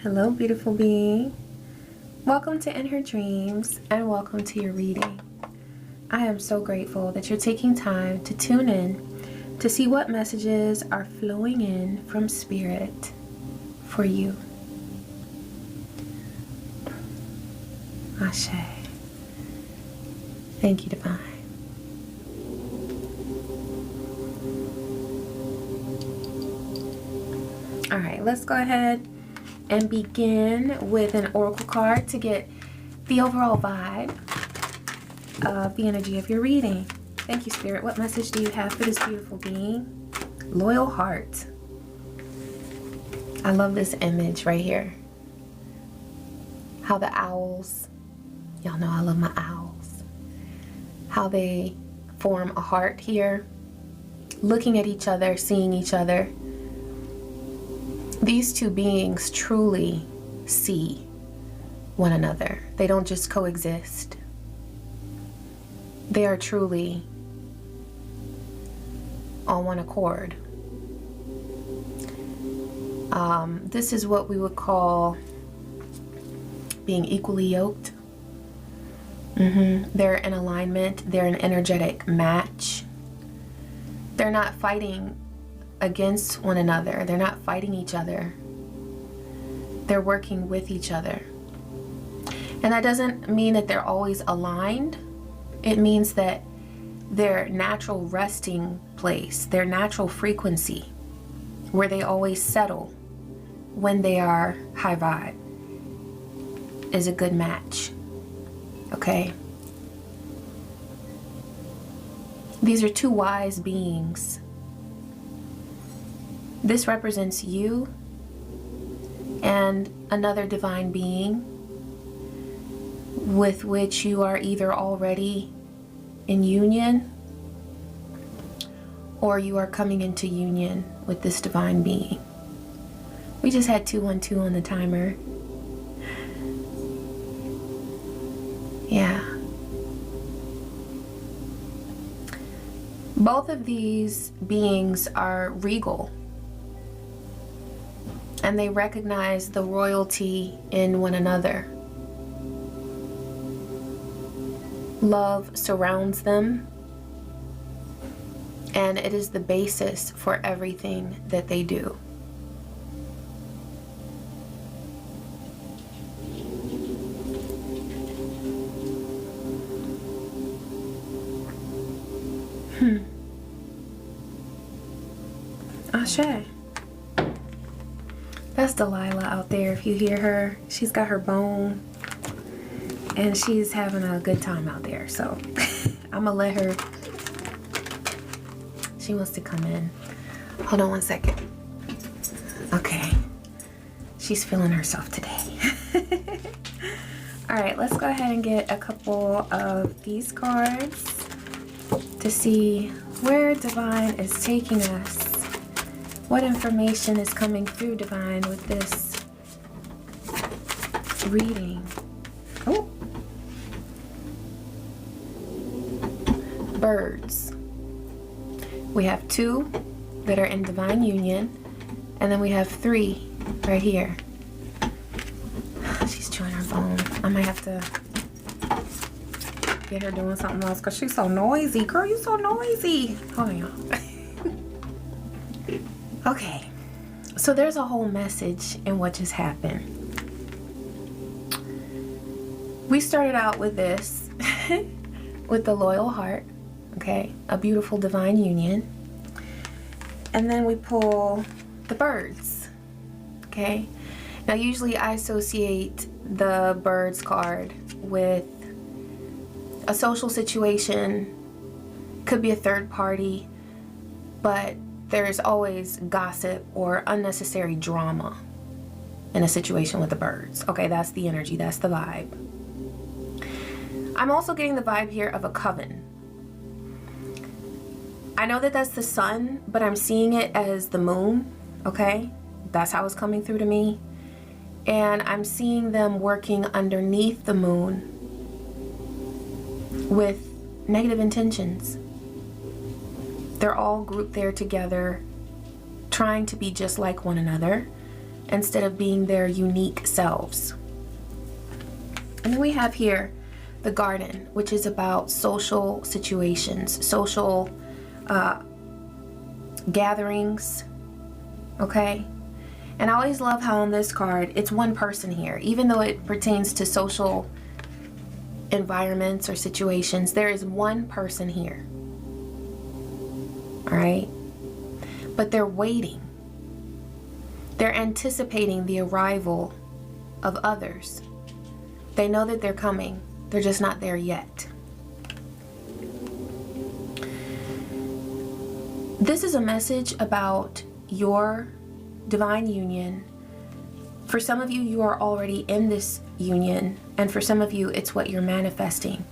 Hello, beautiful being. Welcome to In Her Dreams and welcome to your reading. I am so grateful that you're taking time to tune in to see what messages are flowing in from Spirit for you. Ashe. Thank you, Divine. All right, let's go ahead and begin with an oracle card to get the overall vibe of the energy of your reading. Thank you, Spirit. What message do you have for this beautiful being? Loyal heart. I love this image right here. How the owls, y'all know I love my owls, how they form a heart here, looking at each other, seeing each other. These two beings truly see one another. They don't just coexist. They are truly on one accord. This is what we would call being equally yoked. They're in alignment. They're an energetic match. They're not fighting against one another. They're not fighting each other. They're working with each other. And that doesn't mean that they're always aligned. It means that their natural resting place, their natural frequency, where they always settle when they are high vibe, is a good match. Okay? These are two wise beings. This represents you and another divine being with which you are either already in union or you are coming into union with this divine being. We just had 212 on the timer. Yeah. Both of these beings are regal. And they recognize the royalty in one another. Love surrounds them, and it is the basis for everything that they do. Ashe. That's Delilah out there. If you hear her, she's got her bone and she's having a good time out there. So I'm gonna let her, she wants to come in. Hold on one second. Okay. She's feeling herself today. All right, let's go ahead and get a couple of these cards to see where Divine is taking us. What information is coming through, Divine, with this reading? Oh. Birds. We have 2 that are in divine union, and then we have 3 right here. She's chewing her bone. I might have to get her doing something else because she's so noisy. Girl, you're so noisy. Hold on, y'all. Okay, so there's a whole message in what just happened. We started out with this, with the loyal heart, okay, a beautiful divine union. And then we pull the birds, okay. Now usually I associate the birds card with a social situation, could be a third party, but there's always gossip or unnecessary drama in a situation with the birds. Okay, that's the energy, that's the vibe. I'm also getting the vibe here of a coven. I know that that's the sun, but I'm seeing it as the moon, okay? That's how it's coming through to me. And I'm seeing them working underneath the moon with negative intentions. They're all grouped there together, trying to be just like one another, instead of being their unique selves. And then we have here the Garden, which is about social situations, social gatherings, okay? And I always love how on this card, it's one person here. Even though it pertains to social environments or situations, there is one person here, all right? But they're waiting. They're anticipating the arrival of others. They know that they're coming. They're just not there yet. This is a message about your divine union. For some of you, you are already in this union, and for some of you, it's what you're manifesting.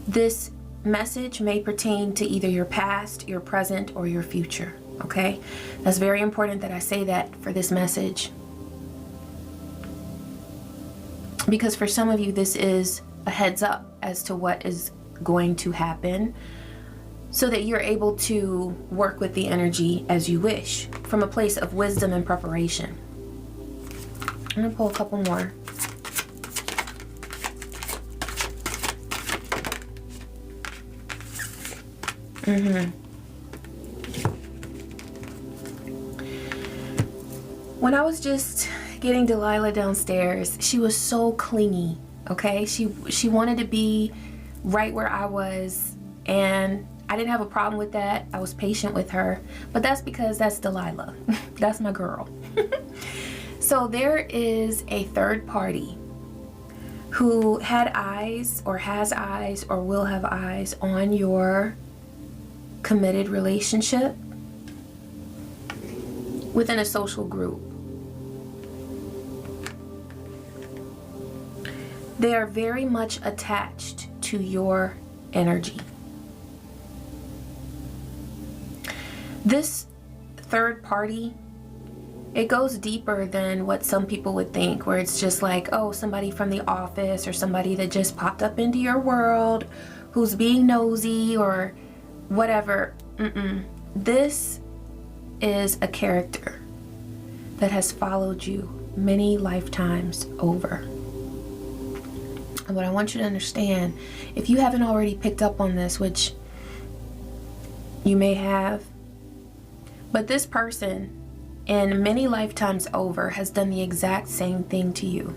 This message may pertain to either your past, your present, or your future, okay? That's very important that I say that for this message. Because for some of you, this is a heads up as to what is going to happen, so that you're able to work with the energy as you wish, from a place of wisdom and preparation. I'm gonna pull a couple more. When I was just getting Delilah downstairs, she was so clingy, okay? She wanted to be right where I was, and I didn't have a problem with that. I was patient with her, but that's because that's Delilah. That's my girl. So there is a third party who had eyes or has eyes or will have eyes on your committed relationship within a social group. They are very much attached to your energy. This third party, it goes deeper than what some people would think, where it's just like, oh, somebody from the office or somebody that just popped up into your world who's being nosy or whatever. This is a character that has followed you many lifetimes over. And what I want you to understand, if you haven't already picked up on this, which you may have, but this person in many lifetimes over has done the exact same thing to you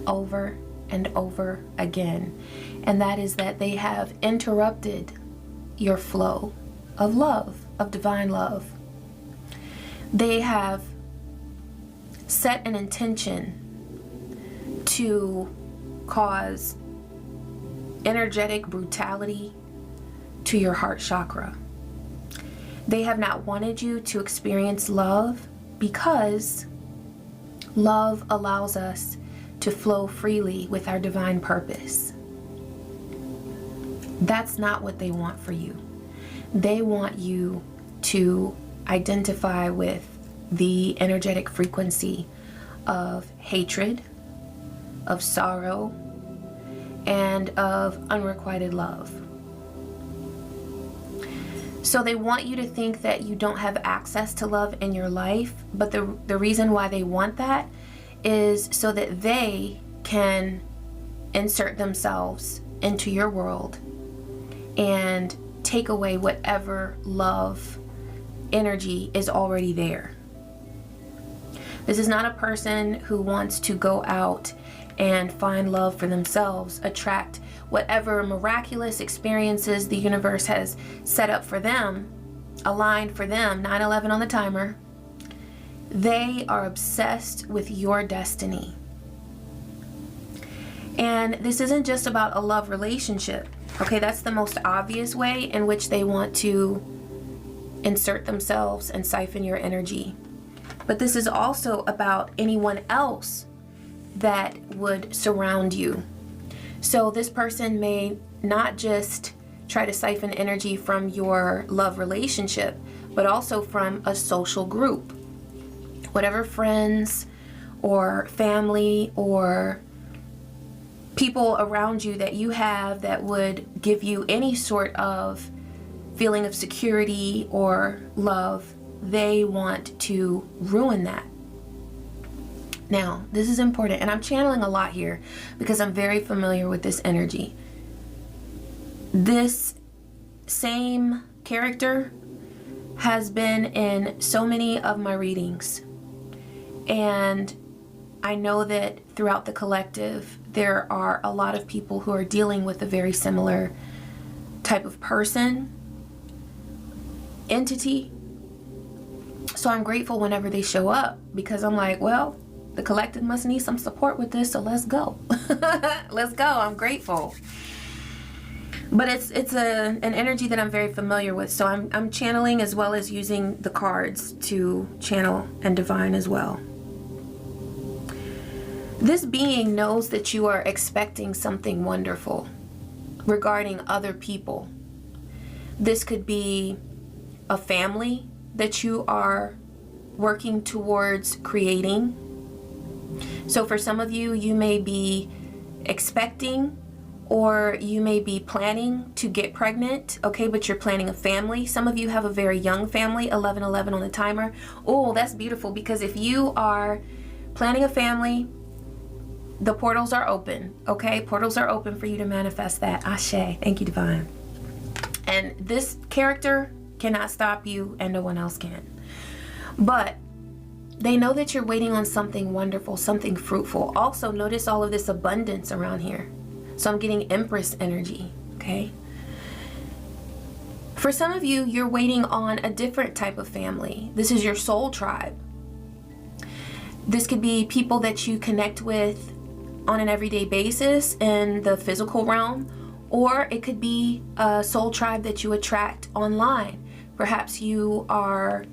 over and over again. And that is that they have interrupted your flow of love, of divine love. They have set an intention to cause energetic brutality to your heart chakra. They have not wanted you to experience love, because love allows us to flow freely with our divine purpose. That's not what they want for you. They want you to identify with the energetic frequency of hatred, of sorrow, and of unrequited love. So they want you to think that you don't have access to love in your life, but the reason why they want that is so that they can insert themselves into your world and take away whatever love energy is already there. This is not a person who wants to go out and find love for themselves, attract whatever miraculous experiences the universe has set up for them, aligned for them, 9/11 on the timer. They are obsessed with your destiny. And this isn't just about a love relationship, okay? That's the most obvious way in which they want to insert themselves and siphon your energy. But this is also about anyone else that would surround you. So this person may not just try to siphon energy from your love relationship, but also from a social group. Whatever friends or family or people around you that you have that would give you any sort of feeling of security or love, they want to ruin that. Now, this is important, and I'm channeling a lot here because I'm very familiar with this energy. This same character has been in so many of my readings, and I know that throughout the collective there are a lot of people who are dealing with a very similar type of person, entity. So I'm grateful whenever they show up, because I'm like, well, the collective must need some support with this, so let's go. Let's go. I'm grateful. But it's an energy that I'm very familiar with, so I'm channeling as well as using the cards to channel and divine as well. This being knows that you are expecting something wonderful regarding other people. This could be a family that you are working towards creating. So for some of you, you may be expecting, or you may be planning to get pregnant, okay, but you're planning a family. Some of you have a very young family, 1111 on the timer. Oh, that's beautiful, because if you are planning a family, the portals are open, okay? Portals are open for you to manifest that. Ashe. Thank you, divine. And this character cannot stop you, and no one else can. But they know that you're waiting on something wonderful, something fruitful. Also, notice all of this abundance around here. So I'm getting Empress energy, okay? For some of you, you're waiting on a different type of family. This is your soul tribe. This could be people that you connect with on an everyday basis in the physical realm, or it could be a soul tribe that you attract online. Perhaps you are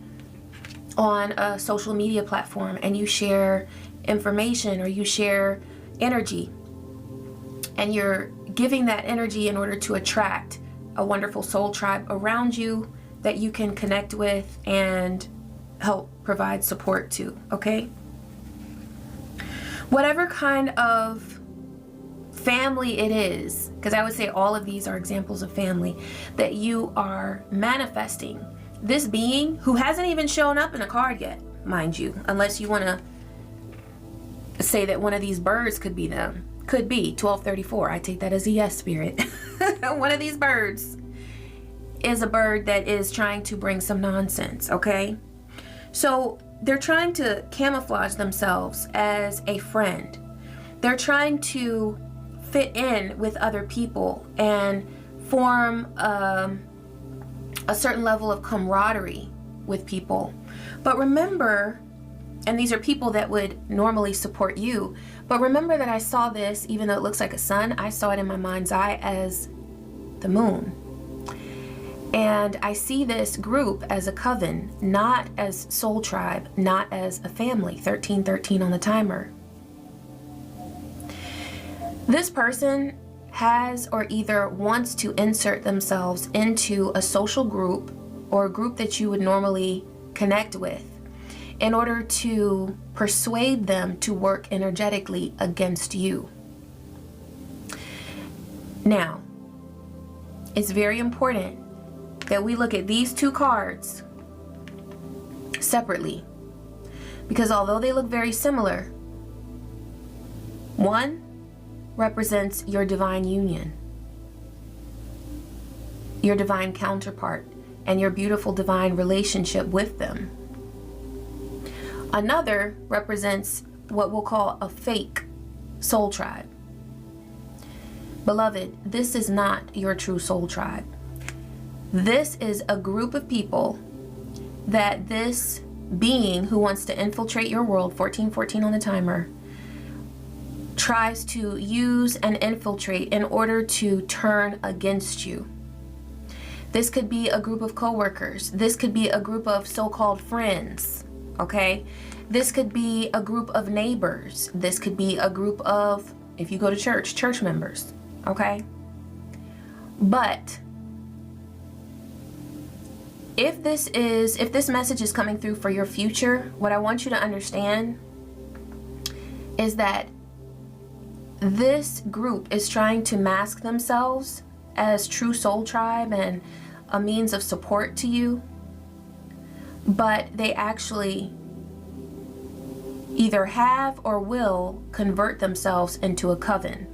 on a social media platform and you share information, or you share energy, and you're giving that energy in order to attract a wonderful soul tribe around you that you can connect with and help provide support to, okay? Whatever kind of family it is, because I would say all of these are examples of family that you are manifesting. This being, who hasn't even shown up in a card yet, mind you, unless you want to say that one of these birds could be them. Could be 1234. I take that as a yes, spirit. One of these birds is a bird that is trying to bring some nonsense, okay? So they're trying to camouflage themselves as a friend. They're trying to fit in with other people and form a certain level of camaraderie with people. But remember, and these are people that would normally support you, but remember that I saw this, even though it looks like a sun, I saw it in my mind's eye as the moon. And I see this group as a coven, not as soul tribe, not as a family. 1313 on the timer. This person has or either wants to insert themselves into a social group or a group that you would normally connect with in order to persuade them to work energetically against you. Now, it's very important that we look at these two cards separately, because although they look very similar, one represents your divine union, your divine counterpart, and your beautiful divine relationship with them. Another represents what we'll call a fake soul tribe. Beloved, this is not your true soul tribe. This is a group of people that this being who wants to infiltrate your world, 1414 on the timer, tries to use and infiltrate in order to turn against you. This could be a group of coworkers. This could be a group of so-called friends, okay? This could be a group of neighbors. This could be a group of, if you go to church, church members, okay? But if this message is coming through for your future, what I want you to understand is that this group is trying to mask themselves as true soul tribe and a means of support to you, but they actually either have or will convert themselves into a coven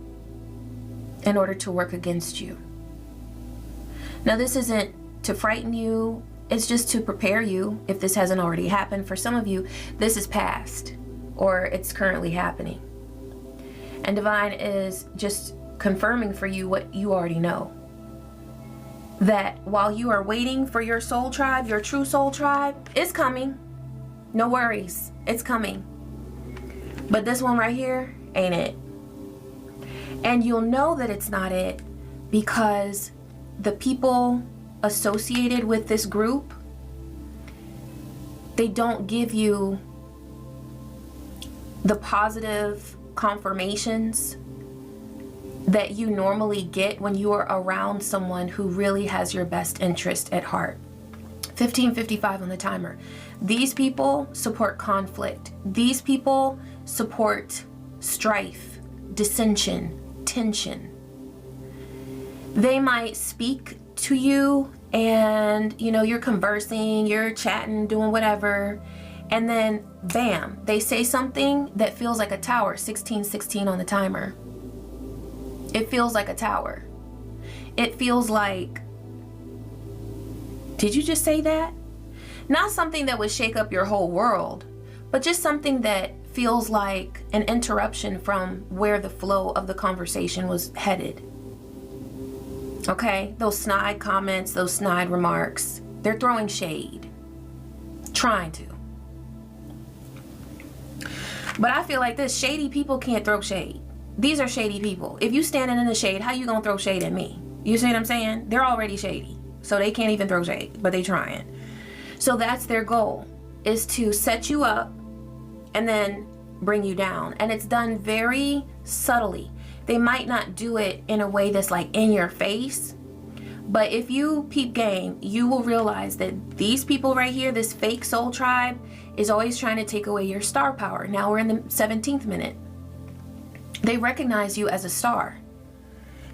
in order to work against you. Now, this isn't to frighten you, it's just to prepare you if this hasn't already happened. For some of you, this is past or it's currently happening. And Divine is just confirming for you what you already know. That while you are waiting for your soul tribe, your true soul tribe, it's coming. No worries, it's coming. But this one right here ain't it. And you'll know that it's not it because the people associated with this group, they don't give you the positive confirmations that you normally get when you are around someone who really has your best interest at heart. 15:55 on the timer. These people support conflict. These people support strife, dissension, tension. They might speak to you and, you know, you're conversing, you're chatting, doing whatever, and then bam, they say something that feels like a tower. 16:16 on the timer. It feels like a tower. It feels like, did you just say that? Not something that would shake up your whole world, but just something that feels like an interruption from where the flow of the conversation was headed. Okay, those snide comments, those snide remarks, they're throwing shade. Trying to. But I feel like this, shady people can't throw shade. These are shady people. If you standing in the shade, how you gonna throw shade at me? You see what I'm saying? They're already shady. So they can't even throw shade, but they trying. So that's their goal, is to set you up and then bring you down. And it's done very subtly. They might not do it in a way that's like in your face, but if you peep game, you will realize that these people right here, this fake soul tribe, is always trying to take away your star power. Now we're in the 17th minute. They recognize you as a star.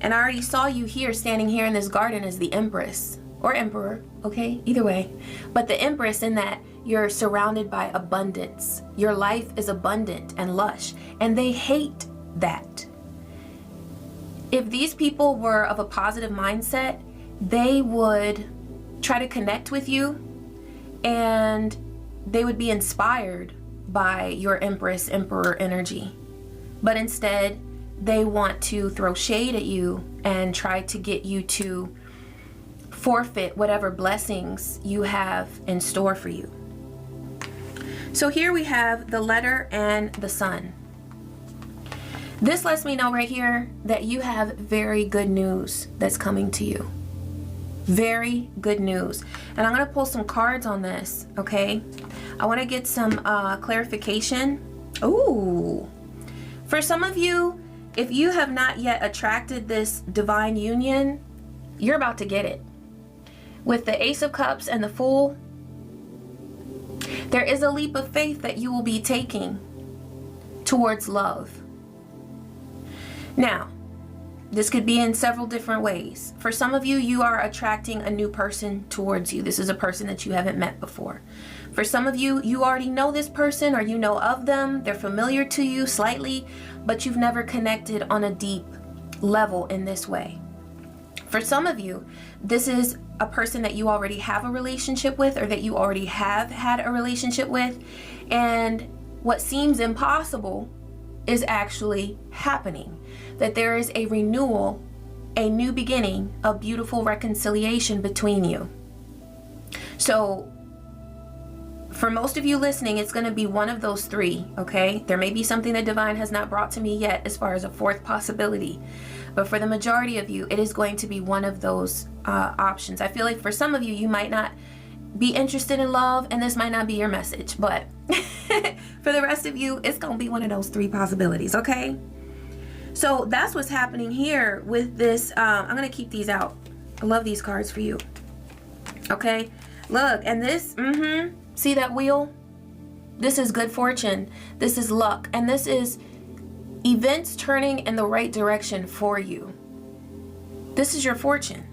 And I already saw you here, standing here in this garden as the Empress or Emperor, okay, either way. But the Empress, in that you're surrounded by abundance. Your life is abundant and lush, and they hate that. If these people were of a positive mindset, they would try to connect with you and they would be inspired by your Empress, Emperor energy. But instead, they want to throw shade at you and try to get you to forfeit whatever blessings you have in store for you. So here we have the letter and the sun. This lets me know right here that you have very good news that's coming to you. Very good news. And I'm going to pull some cards on this, okay? I want to get some clarification. Ooh. For some of you, if you have not yet attracted this divine union, you're about to get it. With the Ace of Cups and the Fool, there is a leap of faith that you will be taking towards love. Now, this could be in several different ways. For some of you, you are attracting a new person towards you. This is a person that you haven't met before. For some of you, you already know this person or you know of them. They're familiar to you slightly, but you've never connected on a deep level in this way. For some of you, this is a person that you already have a relationship with or that you already have had a relationship with, and what seems impossible is actually happening. That there is a renewal, a new beginning, a beautiful reconciliation between you. So for most of you listening, it's going to be one of those three, okay? There may be something that Divine has not brought to me yet as far as a fourth possibility. But for the majority of you, it is going to be one of those options. I feel like for some of you, you might not be interested in love, and this might not be your message. But for the rest of you, it's going to be one of those three possibilities, okay? So that's what's happening here with this. I'm going to keep these out. I love these cards for you. Okay? Look, and this, see that wheel? This is good fortune. This is luck. And this is events turning in the right direction for you. This is your fortune.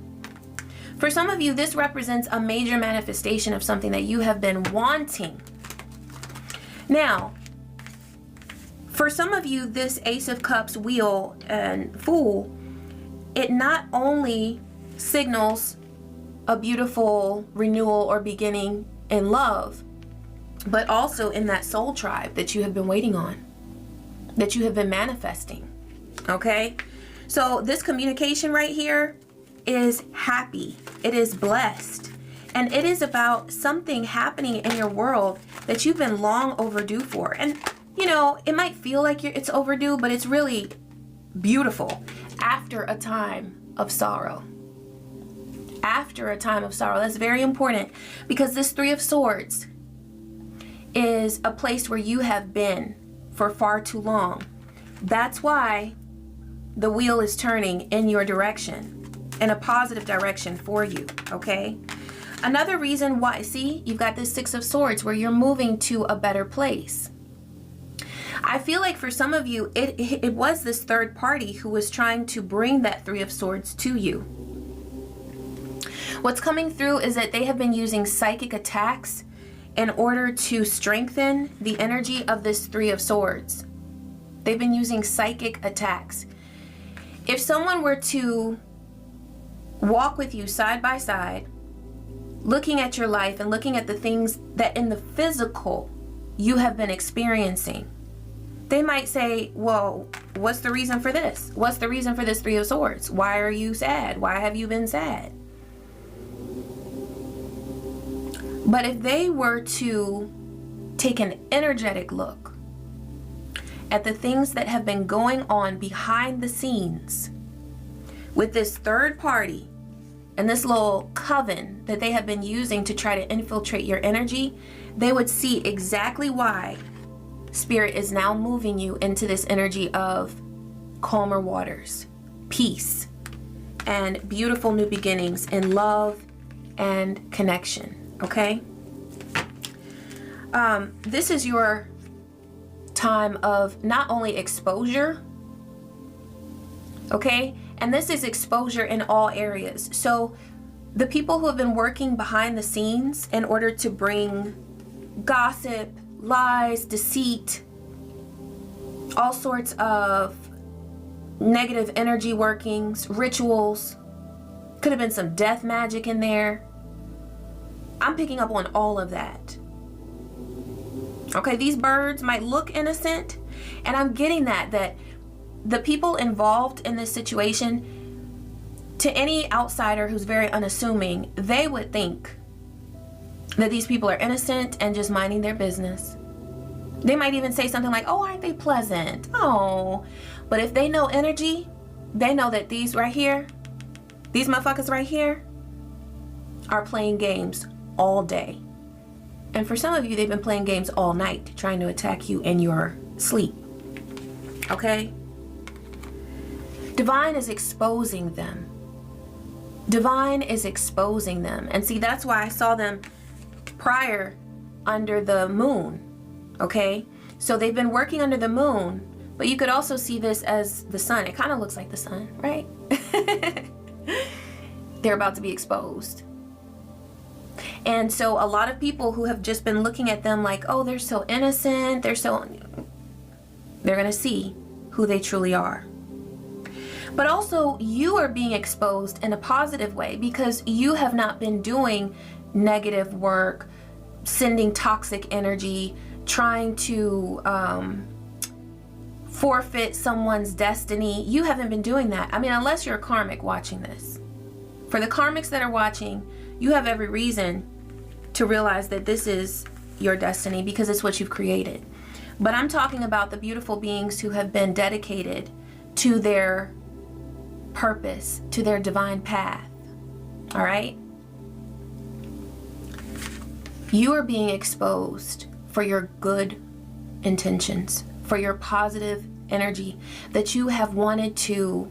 For some of you, this represents a major manifestation of something that you have been wanting. Now, For some of you, this Ace of Cups, Wheel, and Fool, it not only signals a beautiful renewal or beginning in love, but also in that soul tribe that you have been waiting on, that you have been manifesting. Okay? So this communication right here is happy. It is blessed. And it is about something happening in your world that you've been long overdue for. And, you know, it might feel like it's overdue, but it's really beautiful after a time of sorrow. After a time of sorrow. That's very important, because this Three of Swords is a place where you have been for far too long. That's why the wheel is turning in your direction, in a positive direction for you, okay? Another reason why, see, you've got this Six of Swords where you're moving to a better place. I feel like for some of you, it was this third party who was trying to bring that Three of Swords to you. What's coming through is that they have been using psychic attacks in order to strengthen the energy of this Three of Swords. They've been using psychic attacks. If someone were to walk with you side by side, looking at your life and looking at the things that in the physical you have been experiencing, they might say, well, what's the reason for this? What's the reason for this Three of Swords? Why are you sad? Why have you been sad? But if they were to take an energetic look at the things that have been going on behind the scenes with this third party and this little coven that they have been using to try to infiltrate your energy, they would see exactly why Spirit is now moving you into this energy of calmer waters, peace, and beautiful new beginnings in love and connection. Okay? This is your time of not only exposure, okay? And this is exposure in all areas. So the people who have been working behind the scenes in order to bring gossip, lies, deceit, all sorts of negative energy workings, rituals, could have been some death magic in there. I'm picking up on all of that. Okay, these birds might look innocent, and I'm getting that the people involved in this situation, to any outsider who's very unassuming, they would think that these people are innocent and just minding their business. They might even say something like, oh, aren't they pleasant? Oh, but if they know energy, they know that these right here, these motherfuckers right here are playing games all day. And for some of you, they've been playing games all night, trying to attack you in your sleep. Okay? Divine is exposing them. Divine is exposing them. And see, that's why I saw them prior under the moon. Okay? So they've been working under the moon, but you could also see this as the sun. It kind of looks like the sun, right? They're about to be exposed. And so a lot of people who have just been looking at them like, oh, they're so innocent, they're going to see who they truly are. But also, you are being exposed in a positive way because you have not been doing negative work, sending toxic energy, trying to forfeit someone's destiny. You haven't been doing that. I mean, unless you're a karmic watching this. For the karmics that are watching, you have every reason to realize that this is your destiny because it's what you've created. But I'm talking about the beautiful beings who have been dedicated to their purpose, to their divine path. All right? You are being exposed for your good intentions, for your positive energy that you have wanted to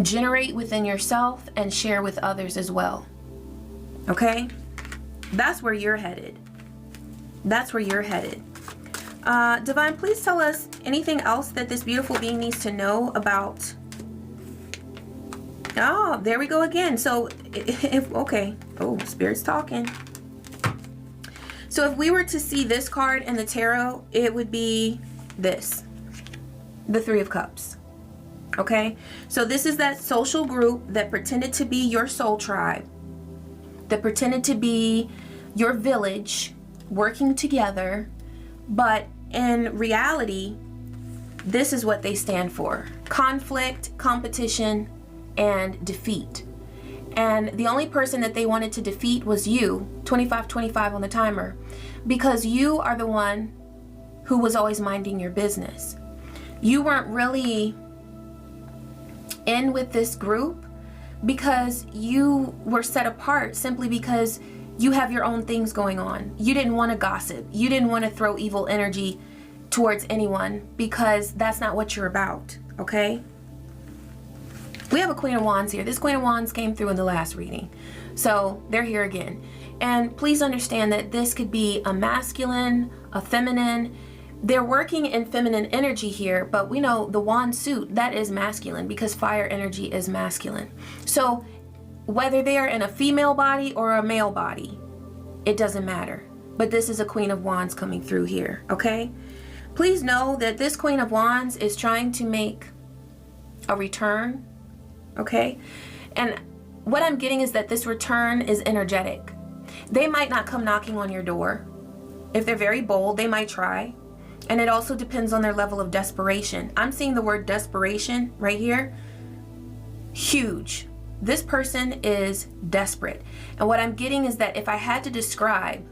generate within yourself and share with others as well. Okay? That's where you're headed. That's where you're headed. Divine, please tell us anything else that this beautiful being needs to know about. Oh, there we go again. So, okay. Oh, Spirit's talking. So if we were to see this card in the tarot, it would be this, the Three of Cups. Okay, so this is that social group that pretended to be your soul tribe, that pretended to be your village, working together, but in reality, this is what they stand for: conflict, competition, and defeat. And the only person that they wanted to defeat was you, 25-25 on the timer, because you are the one who was always minding your business. You weren't really in with this group because you were set apart simply because you have your own things going on. You didn't want to gossip. You didn't want to throw evil energy towards anyone because that's not what you're about, okay? We have a Queen of Wands here. This Queen of Wands came through in the last reading. So they're here again. And please understand that this could be a masculine, a feminine. They're working in feminine energy here, but we know the wand suit, that is masculine because fire energy is masculine. So whether they are in a female body or a male body, it doesn't matter. But this is a Queen of Wands coming through here, okay? Please know that this Queen of Wands is trying to make a return, okay? And what I'm getting is that this return is energetic. They might not come knocking on your door. If they're very bold, they might try. And it also depends on their level of desperation. I'm seeing the word desperation right here. Huge. This person is desperate. And what I'm getting is that if I had to describe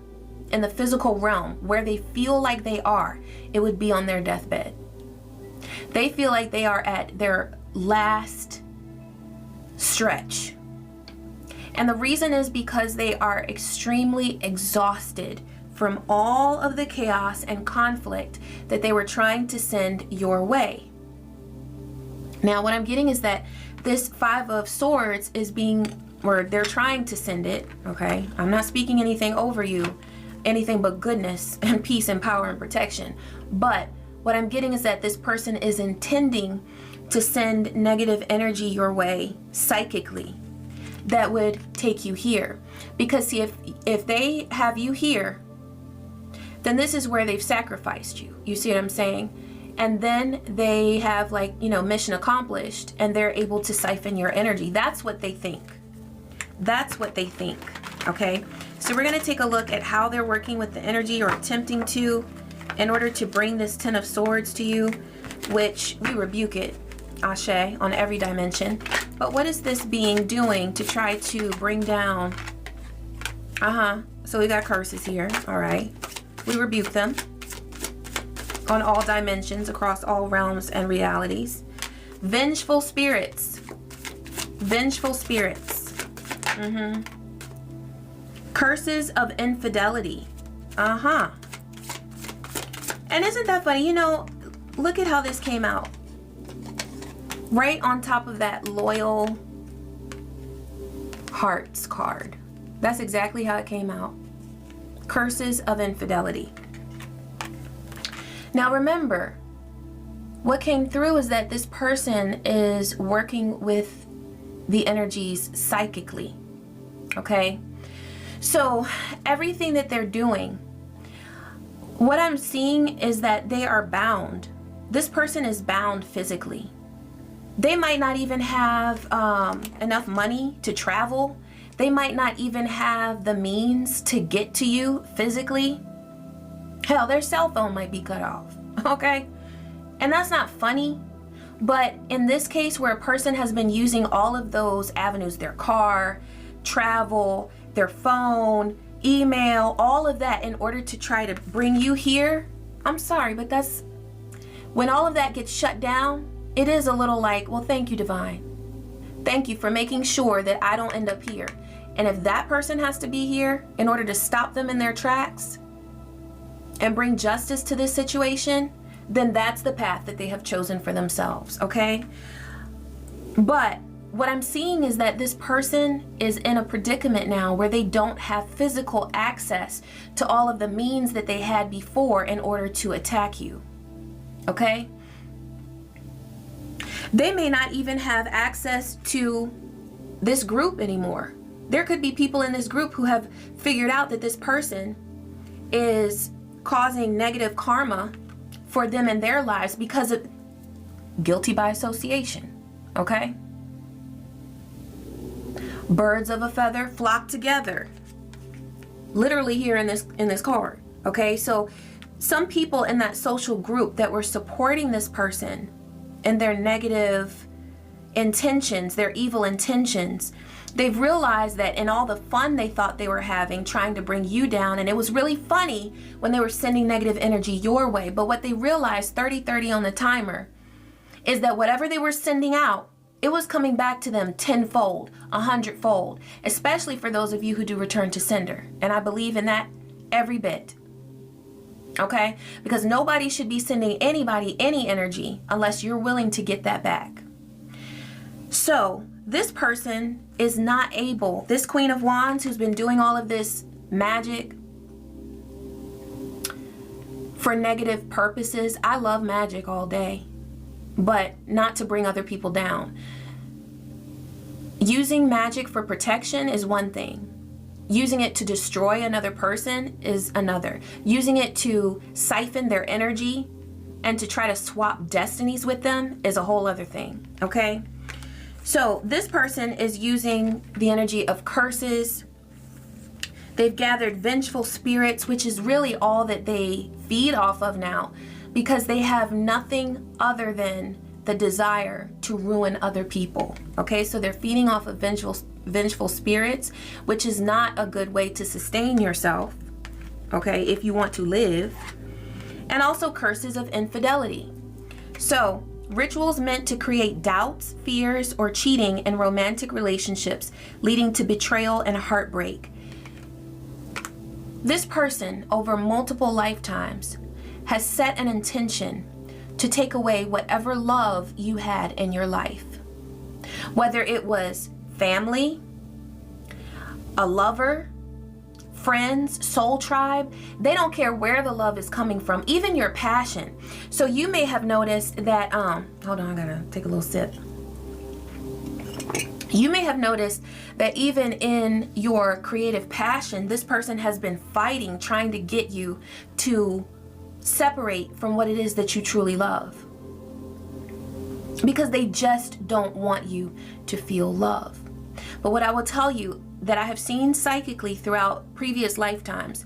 in the physical realm where they feel like they are, it would be on their deathbed. They feel like they are at their last stretch. And the reason is because they are extremely exhausted from all of the chaos and conflict that they were trying to send your way. Now, what I'm getting is that this Five of Swords is being, or they're trying to send it, okay? I'm not speaking anything over you, anything but goodness and peace and power and protection. But what I'm getting is that this person is intending to send negative energy your way psychically that would take you here. Because see, if they have you here, then this is where they've sacrificed you. You see what I'm saying? And then they have, like, you know, mission accomplished, and they're able to siphon your energy. That's what they think. That's what they think, okay? So we're going to take a look at how they're working with the energy, or attempting to, in order to bring this Ten of Swords to you, which we rebuke it, Ashe, on every dimension. But what is this being doing to try to bring down? So we got curses here, all right. We rebuke them on all dimensions, across all realms and realities. Vengeful spirits. Vengeful spirits. Curses of infidelity. And isn't that funny? You know, look at how this came out. Right on top of that loyal hearts card. That's exactly how it came out. Curses of infidelity. Now remember, what came through is that this person is working with the energies psychically, okay? So everything that they're doing, what I'm seeing is that they are bound. This person is bound physically. They might not even have enough money to travel. They might not even have the means to get to you physically. Hell, their cell phone might be cut off, okay? And that's not funny, but in this case where a person has been using all of those avenues, their car, travel, their phone, email, all of that in order to try to bring you here, I'm sorry, but that's, when all of that gets shut down, it is a little like, well, thank you, Divine. Thank you for making sure that I don't end up here. And if that person has to be here in order to stop them in their tracks and bring justice to this situation, then that's the path that they have chosen for themselves, okay? But what I'm seeing is that this person is in a predicament now where they don't have physical access to all of the means that they had before in order to attack you, okay? They may not even have access to this group anymore. There could be people in this group who have figured out that this person is causing negative karma for them in their lives because of guilty by association. Okay? Birds of a feather flock together. Literally here in this card. Okay? So some people in that social group that were supporting this person and their negative intentions, their evil intentions, they've realized that in all the fun they thought they were having trying to bring you down, and it was really funny when they were sending negative energy your way, but what they realized 30-30 on the timer is that whatever they were sending out, it was coming back to them tenfold, 100-fold, especially for those of you who do return to sender. And I believe in that every bit. Okay? Because nobody should be sending anybody any energy unless you're willing to get that back. So this person is not able, this Queen of Wands who's been doing all of this magic for negative purposes. I love magic all day, but not to bring other people down. Using magic for protection is one thing. Using it to destroy another person is another. Using it to siphon their energy and to try to swap destinies with them is a whole other thing, okay? So this person is using the energy of curses. They've gathered vengeful spirits, which is really all that they feed off of now, because they have nothing other than the desire to ruin other people. Okay, so they're feeding off of vengeful spirits, which is not a good way to sustain yourself, okay, if you want to live. And also curses of infidelity. So rituals meant to create doubts, fears, or cheating in romantic relationships, leading to betrayal and heartbreak. This person, over multiple lifetimes, has set an intention to take away whatever love you had in your life. Whether it was family, a lover, friends, soul tribe, they don't care where the love is coming from, even your passion. So you may have noticed that, hold on, I gotta take a little sip. You may have noticed that even in your creative passion, this person has been fighting, trying to get you to separate from what it is that you truly love. Because they just don't want you to feel love. But what I will tell you that I have seen psychically throughout previous lifetimes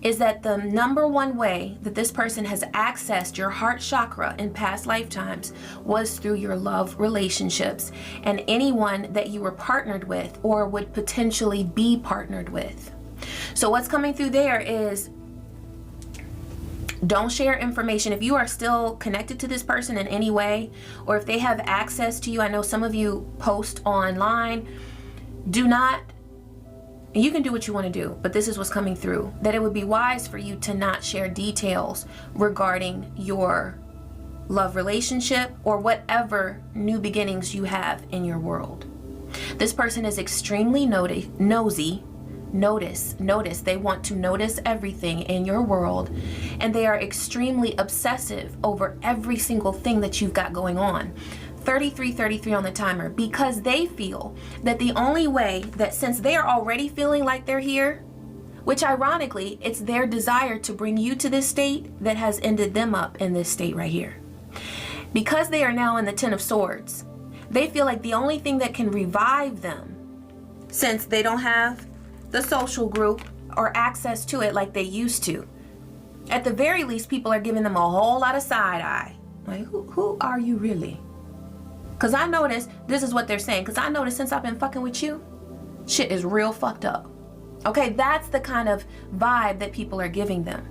is that the number one way that this person has accessed your heart chakra in past lifetimes was through your love relationships and anyone that you were partnered with or would potentially be partnered with. So what's coming through there is, don't share information. If you are still connected to this person in any way, or if they have access to you, I know some of you post online, do not, you can do what you want to do, but this is what's coming through, that it would be wise for you to not share details regarding your love relationship or whatever new beginnings you have in your world. This person is extremely nosy. Notice, they want to notice everything in your world, and they are extremely obsessive over every single thing that you've got going on. 33 on the timer, because they feel that the only way that, since they are already feeling like they're here, which ironically, it's their desire to bring you to this state that has ended them up in this state right here. Because they are now in the Ten of Swords, they feel like the only thing that can revive them, since they don't have the social group or access to it like they used to, at the very least, people are giving them a whole lot of side eye. Like, who are you really? Because I noticed, this is what they're saying, because I noticed since I've been fucking with you, shit is real fucked up. Okay, that's the kind of vibe that people are giving them.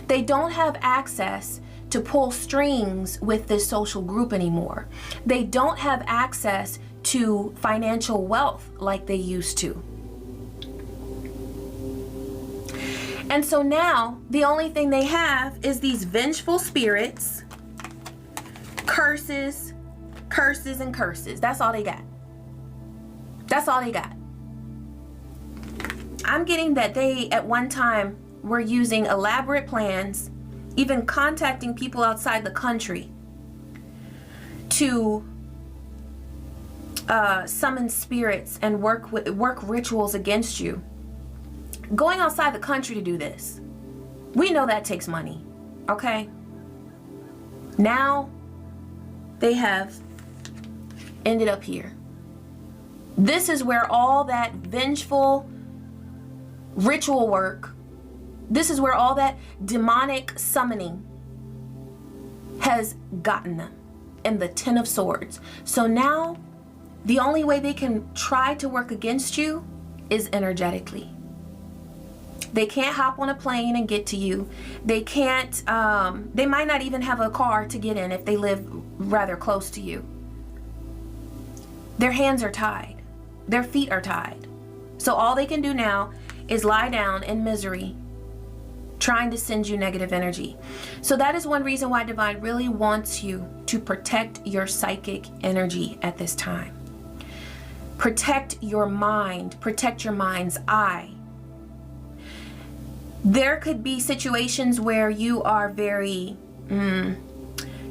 They don't have access to pull strings with this social group anymore. They don't have access to financial wealth like they used to. And so now, the only thing they have is these vengeful spirits, curses, and curses. That's all they got. That's all they got. I'm getting that they, at one time, were using elaborate plans, even contacting people outside the country to summon spirits and work rituals against you. Going outside the country to do this. We know that takes money, okay? Now they have ended up here. This is where all that vengeful ritual work, this is where all that demonic summoning has gotten them in the Ten of Swords. So now the only way they can try to work against you is energetically. They can't hop on a plane and get to you. They can't, they might not even have a car to get in if they live rather close to you. Their hands are tied. Their feet are tied. So all they can do now is lie down in misery, trying to send you negative energy. So that is one reason why Divine really wants you to protect your psychic energy at this time. Protect your mind, protect your mind's eye. There could be situations where you are very,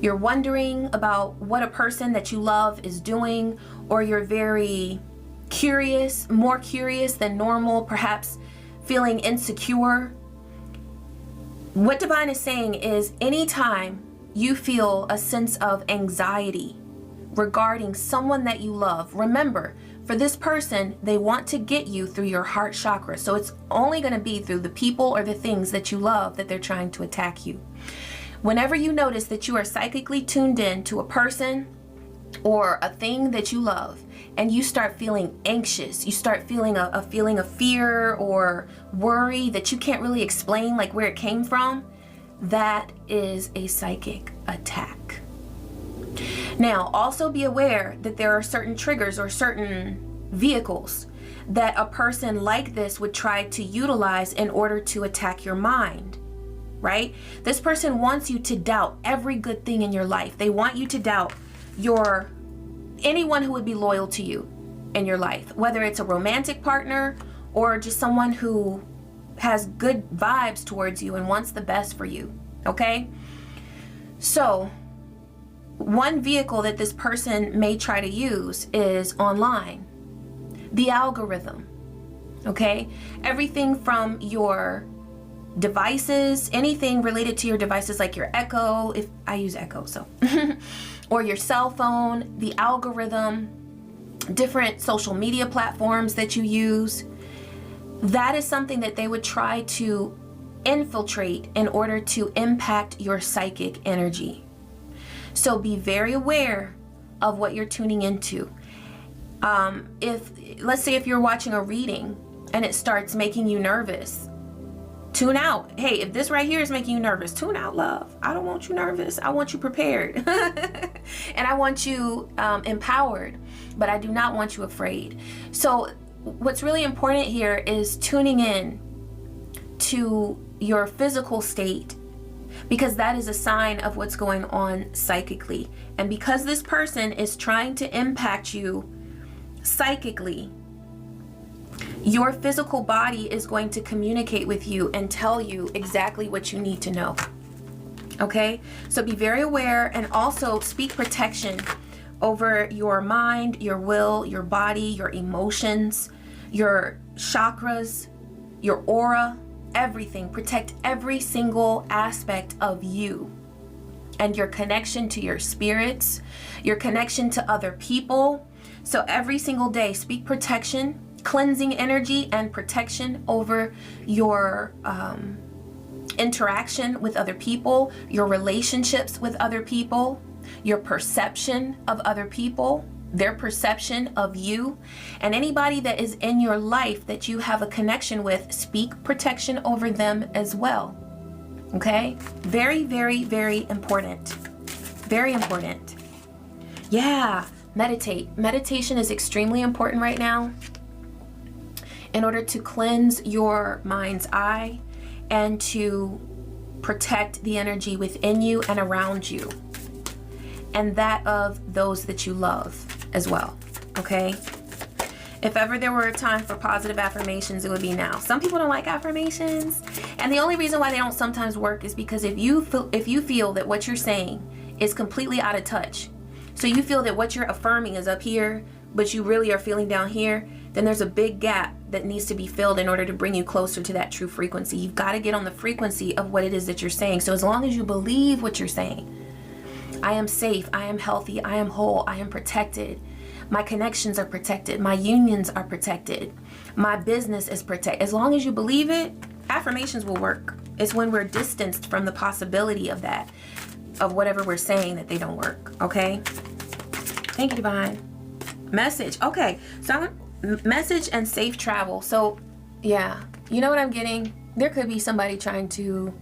you're wondering about what a person that you love is doing, or you're very curious, more curious than normal, perhaps feeling insecure. What Divine is saying is anytime you feel a sense of anxiety regarding someone that you love, remember, for this person, they want to get you through your heart chakra. So it's only going to be through the people or the things that you love that they're trying to attack you. Whenever you notice that you are psychically tuned in to a person or a thing that you love, and you start feeling anxious, you start feeling a feeling of fear or worry that you can't really explain, like where it came from, that is a psychic attack. Now, also be aware that there are certain triggers or certain vehicles that a person like this would try to utilize in order to attack your mind, right? This person wants you to doubt every good thing in your life. They want you to doubt anyone who would be loyal to you in your life, whether it's a romantic partner or just someone who has good vibes towards you and wants the best for you, okay? So one vehicle that this person may try to use is online. The algorithm, okay? Everything from your devices, anything related to your devices like your Echo, if I use Echo, so, or your cell phone, the algorithm, different social media platforms that you use. That is something that they would try to infiltrate in order to impact your psychic energy. So be very aware of what you're tuning into. Let's say if you're watching a reading and it starts making you nervous, tune out. Hey, if this right here is making you nervous, tune out, love. I don't want you nervous. I want you prepared. And I want you empowered, but I do not want you afraid. So what's really important here is tuning in to your physical state, because that is a sign of what's going on psychically. And because this person is trying to impact you psychically, your physical body is going to communicate with you and tell you exactly what you need to know. Okay? So be very aware, and also speak protection over your mind, your will, your body, your emotions, your chakras, your aura, everything. Protect every single aspect of you and your connection to your spirits, your connection to other people. So every single day, speak protection, cleansing energy and protection over your interaction with other people, your relationships with other people, your perception of other people, their perception of you, and anybody that is in your life that you have a connection with. Speak protection over them as well. Okay? Very, very, very important. Very important. Yeah, meditate. Meditation is extremely important right now in order to cleanse your mind's eye and to protect the energy within you and around you, and that of those that you love as well. Okay? If ever there were a time for positive affirmations, it would be now. Some people don't like affirmations, and the only reason why they don't sometimes work is because if you feel that what you're saying is completely out of touch, so you feel that what you're affirming is up here, but you really are feeling down here, then there's a big gap that needs to be filled in order to bring you closer to that true frequency. You've got to get on the frequency of what it is that you're saying. So as long as you believe what you're saying, I am safe, I am healthy, I am whole, I am protected, my connections are protected, my unions are protected, my business is protected. As long as you believe it, affirmations will work. It's when we're distanced from the possibility of that, of whatever we're saying, that they don't work. Okay? Thank you, Divine. Message. Okay, so message and safe travel. So yeah, you know what I'm getting? There could be somebody trying to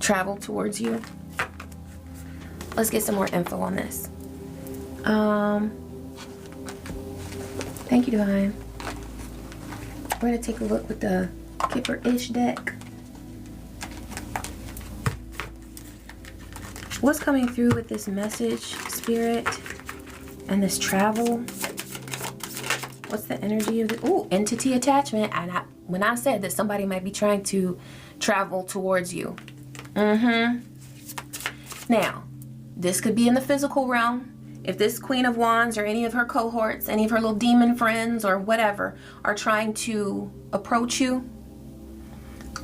travel towards you. Let's get some more info on this. Thank you, Divine. We're gonna take a look with the Kipper-ish deck. What's coming through with this message, Spirit, and this travel? What's the energy of the entity attachment? And when I said that somebody might be trying to travel towards you. Now, this could be in the physical realm. If this Queen of Wands or any of her cohorts, any of her little demon friends or whatever are trying to approach you.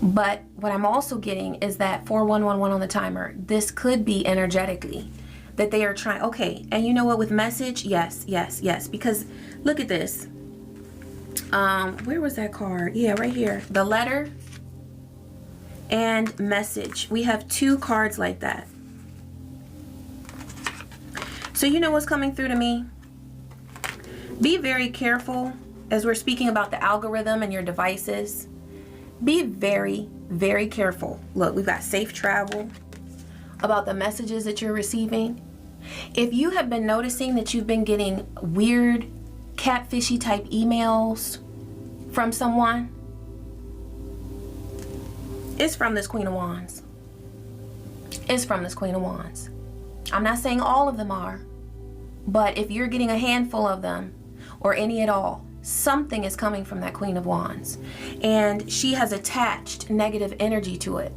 But what I'm also getting is that 4111 on the timer. This could be energetically that they are trying. Okay, and you know what, with message? Yes, yes, yes. Because look at this. Where was that card? Yeah, right here. The letter and message. We have two cards like that. So you know what's coming through to me? Be very careful as we're speaking about the algorithm and your devices. Be very, very careful. Look, we've got safe travel, about the messages that you're receiving. If you have been noticing that you've been getting weird, catfishy type emails from someone, it's from this Queen of Wands. It's from this Queen of Wands. I'm not saying all of them are, but if you're getting a handful of them, or any at all, something is coming from that Queen of Wands. And she has attached negative energy to it.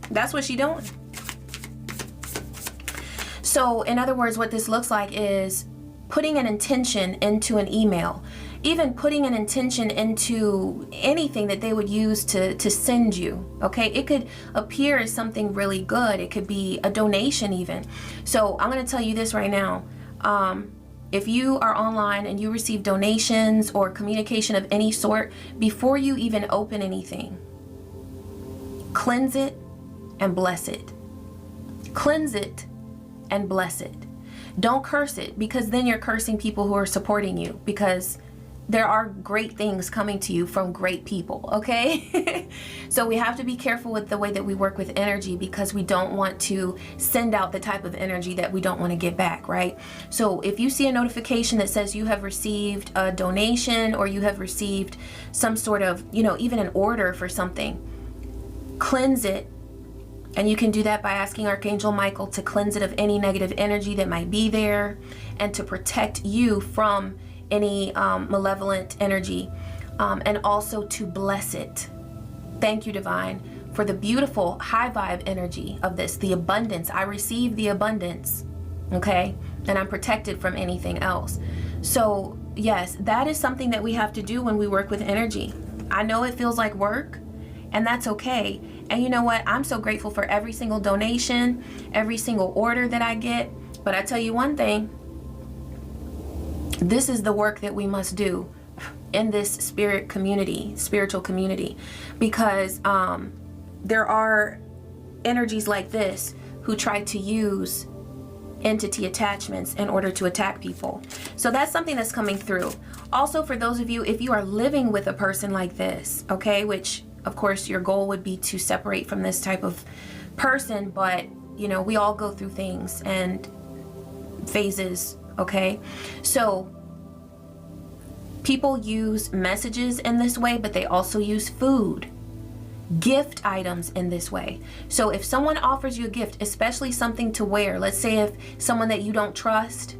That's what she's doing. So, in other words, what this looks like is putting an intention into an email. Even putting an intention into anything that they would use to send you, okay? It could appear as something really good. It could be a donation even. So I'm going to tell you this right now. If you are online and you receive donations or communication of any sort, before you even open anything, cleanse it and bless it. Cleanse it and bless it. Don't curse it, because then you're cursing people who are supporting you, because there are great things coming to you from great people, okay? So we have to be careful with the way that we work with energy, because we don't want to send out the type of energy that we don't want to get back, right? So if you see a notification that says you have received a donation, or you have received some sort of, you know, even an order for something, cleanse it. And you can do that by asking Archangel Michael to cleanse it of any negative energy that might be there, and to protect you from any malevolent energy, and also to bless it. Thank you, Divine, for the beautiful high vibe energy of this, the abundance. I receive the abundance, okay? And I'm protected from anything else. So yes, that is something that we have to do when we work with energy. I know it feels like work, and that's okay. And you know what? I'm so grateful for every single donation, every single order that I get. But I tell you one thing, this is the work that we must do in this spiritual community, because there are energies like this who try to use entity attachments in order to attack people. So that's something that's coming through. Also, for those of you, if you are living with a person like this, okay, which of course your goal would be to separate from this type of person, but you know, we all go through things and phases, okay? So people use messages in this way, but they also use food, gift items in this way. So if someone offers you a gift, especially something to wear, let's say if someone that you don't trust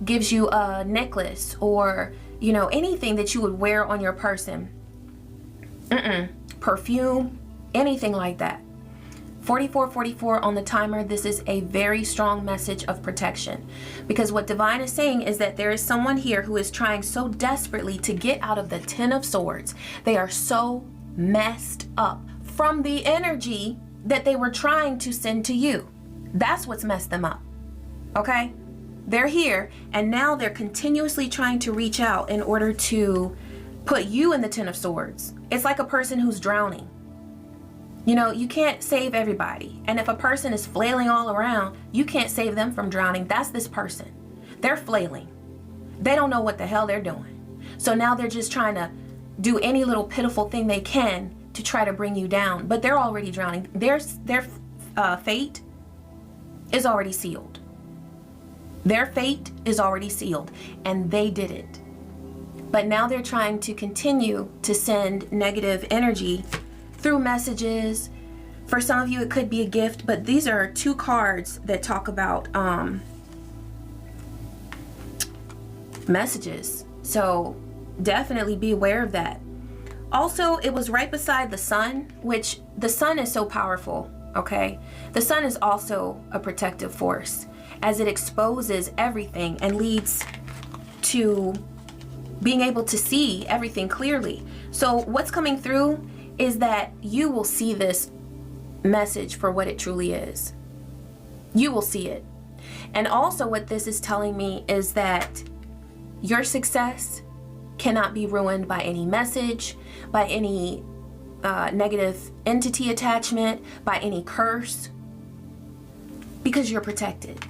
gives you a necklace, or you know, anything that you would wear on your person, perfume, anything like that, 4444 on the timer. This is a very strong message of protection, because what divine is saying is that there is someone here who is trying so desperately to get out of the Ten of Swords. They are so messed up from the energy that they were trying to send to you. That's what's messed them up. Okay? They're here, and now they're continuously trying to reach out in order to put you in the Ten of Swords. It's like a person who's drowning. You know, you can't save everybody. And if a person is flailing all around, you can't save them from drowning. That's this person. They're flailing. They don't know what the hell they're doing. So now they're just trying to do any little pitiful thing they can to try to bring you down. But they're already drowning. Their fate is already sealed. Their fate is already sealed, and they did it. But now they're trying to continue to send negative energy through messages. For some of you, it could be a gift, but these are 2 cards that talk about messages. So definitely be aware of that. Also, it was right beside the sun, which the sun is so powerful, okay? The sun is also a protective force, as it exposes everything and leads to being able to see everything clearly. So what's coming through is that you will see this message for what it truly is. You will see it. And also what this is telling me is that your success cannot be ruined by any message, by any negative entity attachment, by any curse, because you're protected.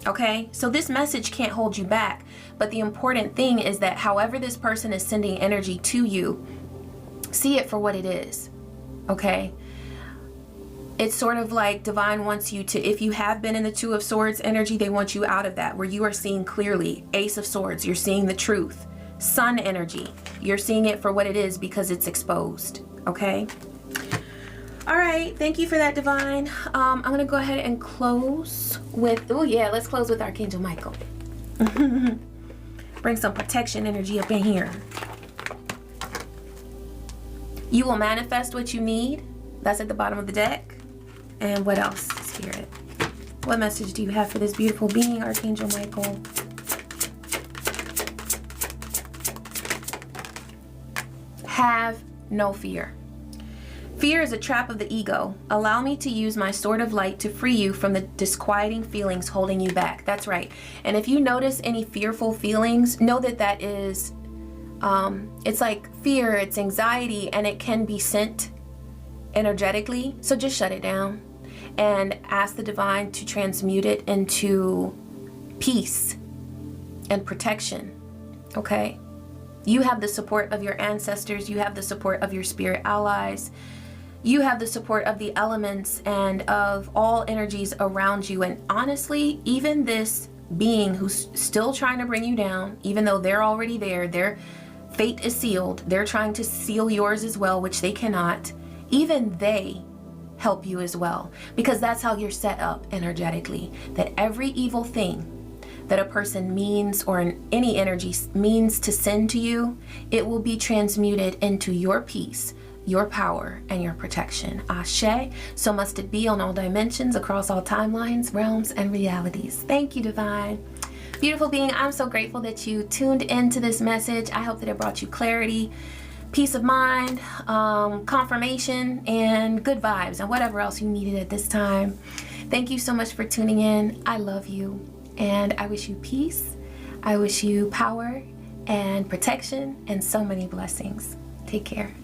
Okay, so this message can't hold you back, but the important thing is that however this person is sending energy to you, see it for what it is. Okay, it's sort of like divine wants you to, if you have been in the Two of Swords energy, they want you out of that, where you are seeing clearly. Ace of Swords, you're seeing the truth. Sun energy, you're seeing it for what it is because it's exposed. Okay, all right, thank you for that, divine. I'm gonna go ahead and close with, oh yeah, let's close with Archangel Michael. Bring some protection energy up in here. You will manifest what you need. That's at the bottom of the deck. And what else, Spirit? What message do you have for this beautiful being, Archangel Michael? Have no fear. Fear is a trap of the ego. Allow me to use my sword of light to free you from the disquieting feelings holding you back. That's right. And if you notice any fearful feelings, know that that is, it's like fear, it's anxiety, and it can be sent energetically. So just shut it down and ask the divine to transmute it into peace and protection. Okay? You have the support of your ancestors. You have the support of your spirit allies. You have the support of the elements and of all energies around you. And honestly, even this being who's still trying to bring you down, even though they're already there, their fate is sealed. They're trying to seal yours as well, which they cannot. Even they help you as well, because that's how you're set up energetically, that every evil thing that a person means, or any energy means to send to you, it will be transmuted into your peace, your power, and your protection. Ashe, so must it be on all dimensions, across all timelines, realms, and realities. Thank you, divine. Beautiful being, I'm so grateful that you tuned into this message. I hope that it brought you clarity, peace of mind, confirmation, and good vibes, and whatever else you needed at this time. Thank you so much for tuning in. I love you. And I wish you peace, I wish you power and protection and so many blessings. Take care.